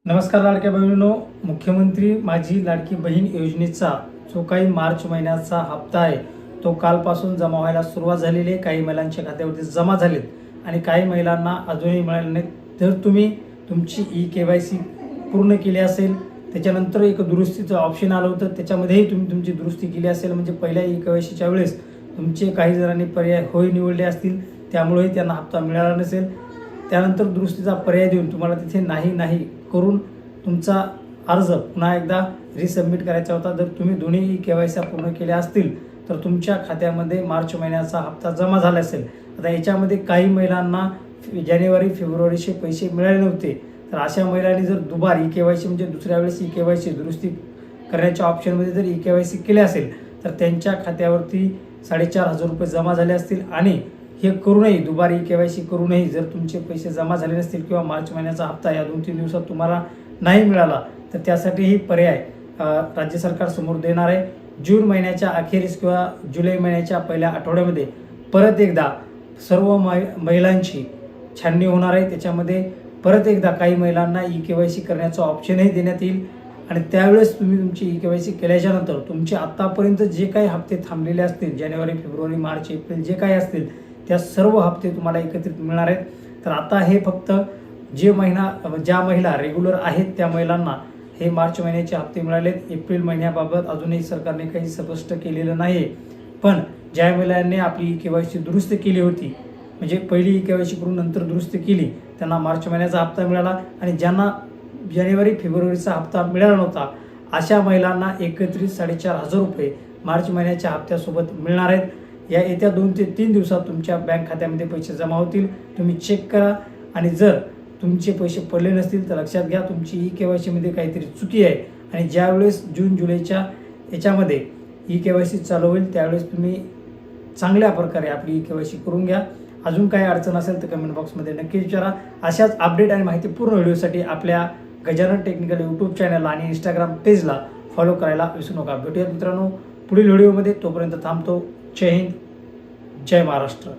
नमस्कार लाडक्या बहिणींनो, मुख्यमंत्री माझी लाडकी बहीण योजनेचा जो काही मार्च महिन्याचा हप्ता आहे तो कालपासून जमा व्हायला सुरुवात झालेली आहे। काही महिलांच्या खात्यावरती जमा झालेत आणि काही महिलांना अजूनही मिळाले नाहीत। जर तुम्ही तुमची KYC पूर्ण केली असेल, त्याच्यानंतर एक दुरुस्तीचं ऑप्शन आलं होतं, त्याच्यामध्येही तुम्ही तुमची दुरुस्ती केली असेल, म्हणजे पहिल्या KYCच्या वेळेस तुमचे काही जणांनी पर्याय होय निवडले असतील, त्यामुळेही त्यांना हप्ता मिळाला नसेल। त्यानंतर दुरुस्तीचा पर्याय देऊन तुम्हाला तिथे नाही करून तुमचा अर्ज पुन्हा एकदा रिसबमिट करायचा होता। जर तुम्ही दोन्ही KYC पूर्ण केल्या असतील तर तुमच्या खात्यामध्ये मार्च महिन्याचा हप्ता जमा झाला असेल। आता याच्यामध्ये काही महिलांना जानेवारी फेब्रुवारीचे पैसे मिळाले नव्हते, तर अशा महिलांनी जर दुबार KYC म्हणजे दुसऱ्या वेळेस KYC दुरुस्ती करण्याच्या ऑप्शनमध्ये जर KYC केले असेल तर त्यांच्या खात्यावरती 4,500 रुपये जमा झाले असतील। आणि हे करूनही दुबार KYC करूनही जर तुमचे पैसे जमा झाले नसतील किंवा मार्च महिन्याचा हप्ता या 2-3 दिवसात तुम्हाला नाही मिळाला तर त्यासाठीही पर्याय राज्य सरकार समोर देणार आहे। जून महिन्याच्या अखेरीस किंवा जुलै महिन्याच्या पहिल्या आठवड्यामध्ये परत एकदा सर्व महिलांची छाननी होणार आहे। त्याच्यामध्ये परत एकदा काही महिलांना KYC करण्याचा ऑप्शनही देण्यात येईल आणि त्यावेळेस तुम्ही तुमची KYC केल्याच्या नंतर तुमचे आतापर्यंत जे काही हप्ते थांबलेले असतील, जानेवारी फेब्रुवारी मार्च एप्रिल जे काही असतील त्या सर्व हप्ते तुम्हाला एकत्रित मिळणार आहेत। तर आता हे फक्त ज्या महिला रेग्युलर आहेत त्या महिलांना हे मार्च महिन्याचे हप्ते मिळालेत। एप्रिल महिन्याबाबत अजूनही सरकारने काही स्पष्ट केलेलं नाही, पण ज्या महिलांनी आपली KYC दुरुस्त केली होती, म्हणजे पहिली KYC करून नंतर दुरुस्त केली, त्यांना मार्च महिन्याचा हप्ता मिळाला आणि ज्यांना जानेवारी फेब्रुवारीचा हप्ता मिळाला नव्हता अशा महिलांना एकत्रित 4,500 रुपये मार्च महिन्याच्या हप्त्यासोबत मिळणार आहेत। या येत्या 2 ते 3 दिवसात तुमच्या बँक खात्यामध्ये पैसे जमा होतील। तुम्ही चेक करा आणि जर तुमचे पैसे पडले नसतील तर लक्षात घ्या तुमची KYC मध्ये काहीतरी चुकी आहे आणि ज्यावेळेस जून जुलैच्या याच्यामध्ये KYC चालू होईल त्यावेळेस तुम्ही चांगल्या प्रकारे आपली KYC करून घ्या। अजून काही अडचण असेल तर कमेंट बॉक्समध्ये नक्की विचारा। अशाच अपडेट आणि माहितीपूर्ण व्हिडिओसाठी आपल्या गजानन टेक्निकल यूट्यूब चॅनल आणि इंस्टाग्राम पेजला फॉलो करायला विसरू नका। भेटूयात मित्रांनो पुढील व्हिडिओमध्ये, तोपर्यंत थांबतो। जय हिंद, जय महाराष्ट्र।